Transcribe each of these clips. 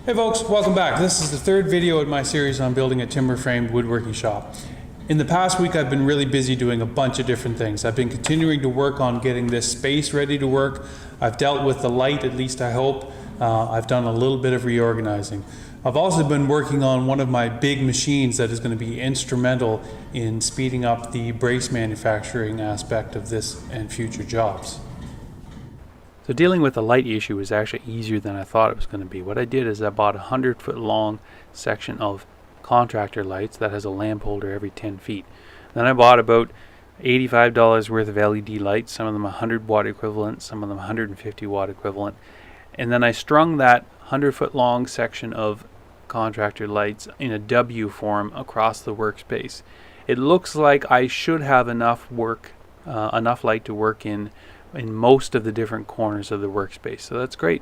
Hey folks, welcome back. This is the third video in my series on building a timber-framed woodworking shop. In the past week I've been really busy doing a bunch of different things. I've been continuing to work on getting this space ready to work. I've dealt with the light, at least I hope. I've done a little bit of reorganizing. I've also been working on one of my big machines that is going to be instrumental in speeding up the brace manufacturing aspect of this and future jobs. So dealing with the light issue was actually easier than I thought it was going to be. What I did is I bought a 100-foot long section of contractor lights that has a lamp holder every 10 feet. Then I bought about $85 worth of LED lights, some of them 100 watt equivalent, some of them 150 watt equivalent. And then I strung that 100-foot long section of contractor lights in a W form across the workspace. It looks like I should have enough light to work in most of the different corners of the workspace, so that's great.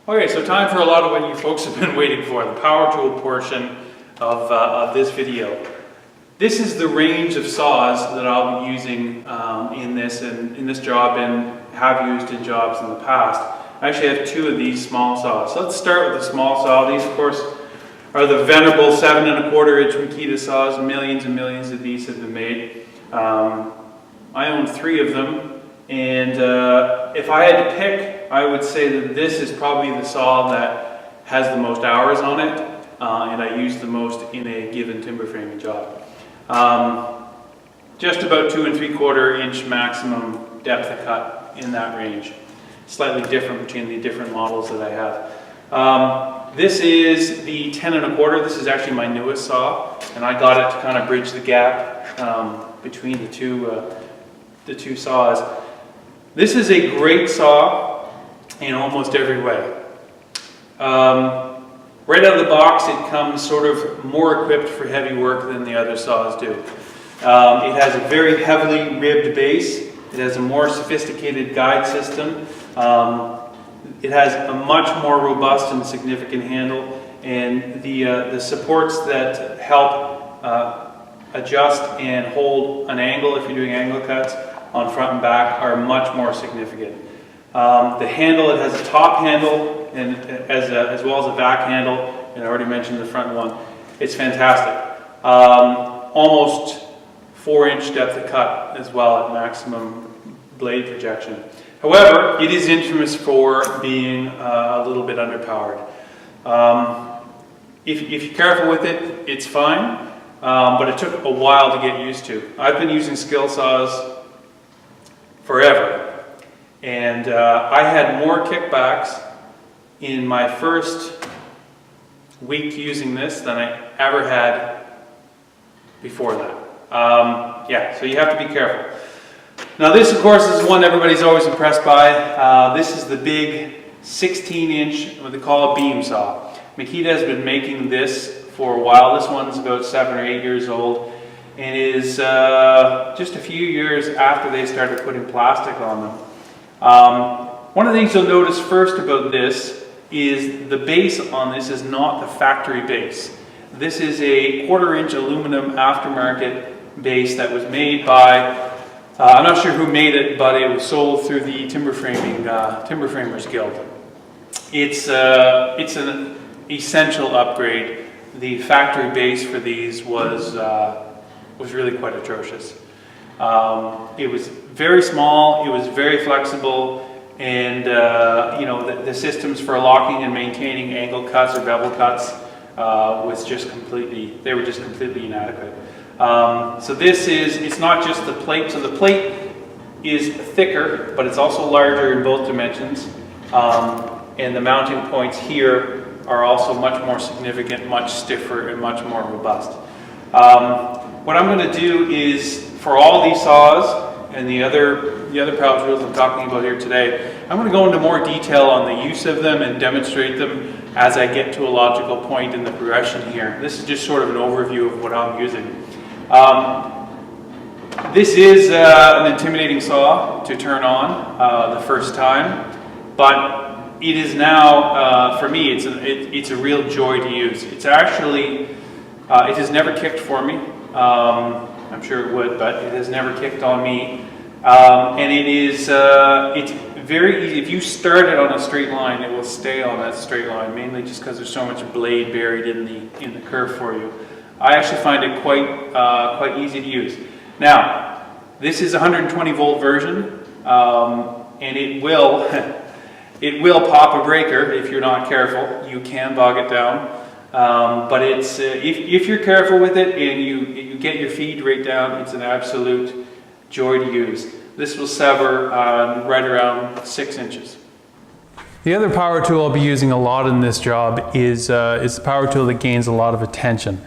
Okay, so time for a lot of what you folks have been waiting for, the power tool portion of this video. This is the range of saws that I'll be using in this job and have used in jobs in the past. I actually have two of these small saws. So let's start with the small saw. These, of course, are the venerable 7 1/4 inch Makita saws. Millions and millions of these have been made. I own 3 of them, and if I had to pick, I would say that this is probably the saw that has the most hours on it, and I use the most in a given timber framing job. Just about 2 3/4 inch maximum depth of cut in that range. Slightly different between the different models that I have. This is the 10 1/4. This is actually my newest saw, and I got it to kind of bridge the gap between the two saws. This is a great saw in almost every way. Right out of the box, it comes sort of more equipped for heavy work than the other saws do. It has a very heavily ribbed base. It has a more sophisticated guide system. It has a much more robust and significant handle, and the supports that help adjust and hold an angle if you're doing angle cuts on front and back are much more significant. The handle, it has a top handle and as well as a back handle, and I already mentioned the front one. It's fantastic. Almost 4-inch depth of cut as well at maximum blade projection. However, it is infamous for being a little bit underpowered. If you're careful with it, it's fine. But it took a while to get used to. I've been using skill saws forever, and I had more kickbacks in my first week using this than I ever had before that. Yeah, so you have to be careful. Now this, of course, is one everybody's always impressed by. This is the big 16-inch, what they call a beam saw. Makita has been making this for a while. This one's about 7 or 8 years old, and is just a few years after they started putting plastic on them. One of the things you'll notice first about this is the base on this is not the factory base. This is a 1/4 inch aluminum aftermarket base that was made by, I'm not sure who made it, but it was sold through the Timber Framers Guild. It's an essential upgrade. The factory base for these was really quite atrocious. It was very small, it was very flexible, and you know, the systems for locking and maintaining angle cuts or bevel cuts they were just completely inadequate. So it's not just the plate. So the plate is thicker, but it's also larger in both dimensions, and the mounting points here are also much more significant, much stiffer, and much more robust. What I'm going to do is, for all these saws and the other power tools I'm talking about here today, I'm going to go into more detail on the use of them and demonstrate them as I get to a logical point in the progression here. This is just sort of an overview of what I'm using. This is an intimidating saw to turn on the first time, but it is now, for me, it's a real joy to use. It's actually, it has never kicked for me. I'm sure it would, but it has never kicked on me. And it's very easy. If you start it on a straight line, it will stay on that straight line, mainly just because there's so much blade buried in the curve for you. I actually find it quite easy to use. Now, this is a 120 volt version, and it will it will pop a breaker if you're not careful. You can bog it down. But it's if you're careful with it and you get your feed right down, it's an absolute joy to use. This will sever right around 6 inches. The other power tool I'll be using a lot in this job is the power tool that gains a lot of attention.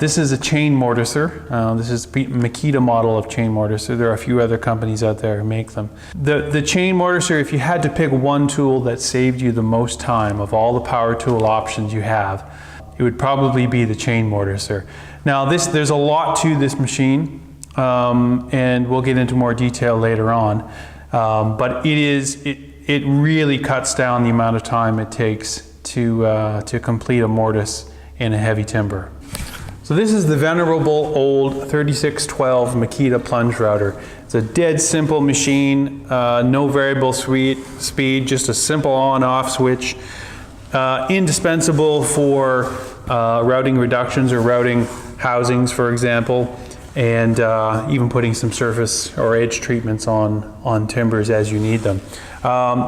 This is a chain mortiser. This is the Makita model of chain mortiser. There are a few other companies out there who make them. The chain mortiser, if you had to pick one tool that saved you the most time of all the power tool options you have, it would probably be the chain mortiser. Now there's a lot to this machine, and we'll get into more detail later on. But it really cuts down the amount of time it takes to complete a mortise in a heavy timber. So this is the venerable old 3612 Makita plunge router. It's a dead simple machine, no variable speed, just a simple on-off switch. Indispensable for routing reductions or routing housings, for example, and even putting some surface or edge treatments on timbers as you need them.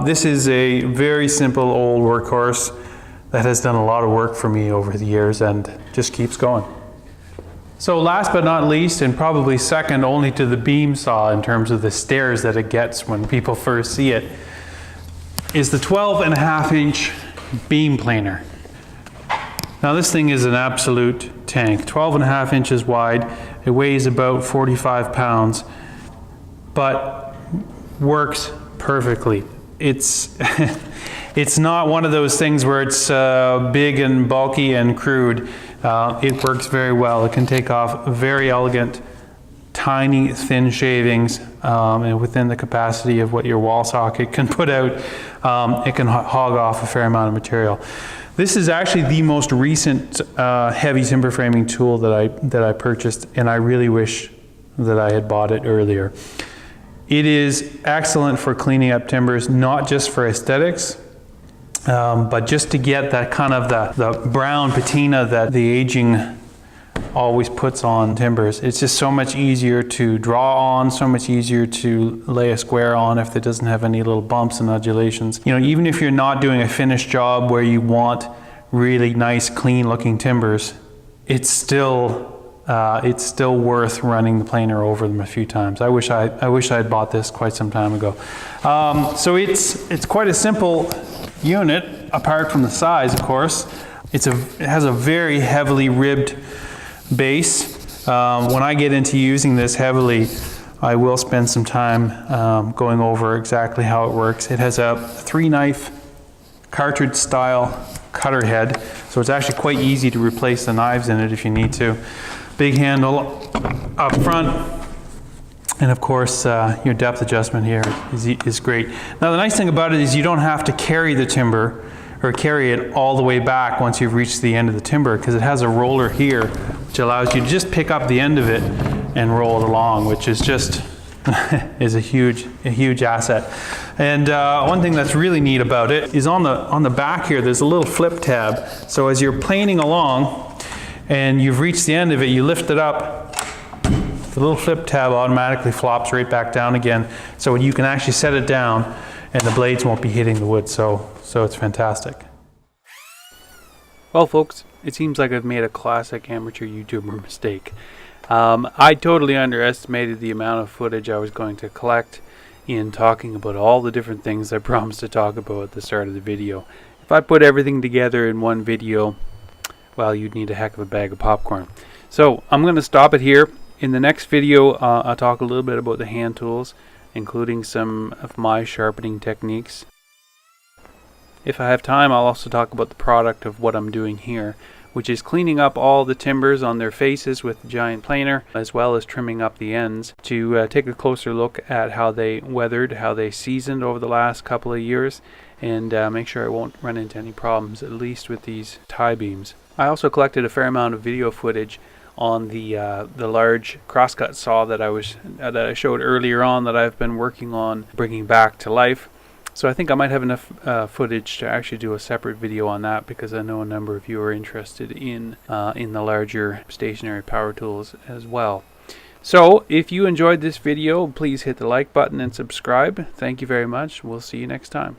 This is a very simple old workhorse that has done a lot of work for me over the years and just keeps going. So last but not least, and probably second only to the beam saw in terms of the stares that it gets when people first see it, is the 12.5-inch beam planer. Now this thing is an absolute tank, 12.5 inches wide. It weighs about 45 pounds, but works perfectly. It's it's not one of those things where it's big and bulky and crude. It works very well. It can take off very elegant, tiny, thin shavings, and within the capacity of what your wall socket can put out, it can hog off a fair amount of material. This is actually the most recent heavy timber framing tool that I purchased, and I really wish that I had bought it earlier. It is excellent for cleaning up timbers, not just for aesthetics, but just to get that kind of the brown patina that the aging always puts on timbers. It's just so much easier to draw on, so much easier to lay a square on if it doesn't have any little bumps and undulations. You know, even if you're not doing a finished job where you want really nice, clean looking timbers, it's still worth running the planer over them a few times. I wish I had bought this quite some time ago. So it's quite a simple unit, apart from the size, of course. It has a very heavily ribbed base. When I get into using this heavily, I will spend some time going over exactly how it works. It has a 3-knife cartridge style cutter head, so it's actually quite easy to replace the knives in it if you need to. Big handle up front, and of course your depth adjustment here is great. Now the nice thing about it is you don't have to carry the timber or carry it all the way back once you've reached the end of the timber, because it has a roller here which allows you to just pick up the end of it and roll it along, which is just is a huge asset. And one thing that's really neat about it is on the back here there's a little flip tab, so as you're planing along and you've reached the end of it, you lift it up, the little flip tab automatically flops right back down again, so you can actually set it down and the blades won't be hitting the wood, so it's fantastic. Well folks, it seems like I've made a classic amateur YouTuber mistake. I totally underestimated the amount of footage I was going to collect in talking about all the different things I promised to talk about at the start of the video. If I put everything together in one video, well, you'd need a heck of a bag of popcorn. So I'm going to stop it here. In the next video, I'll talk a little bit about the hand tools, including some of my sharpening techniques. If I have time, I'll also talk about the product of what I'm doing here, which is cleaning up all the timbers on their faces with the giant planer, as well as trimming up the ends to take a closer look at how they weathered, how they seasoned over the last couple of years, and make sure I won't run into any problems, at least with these tie beams. I also collected a fair amount of video footage on the large crosscut saw that I showed earlier on, that I've been working on bringing back to life. So I think I might have enough footage to actually do a separate video on that, because I know a number of you are interested in the larger stationary power tools as well. So if you enjoyed this video, please hit the like button and subscribe. Thank you very much. We'll see you next time.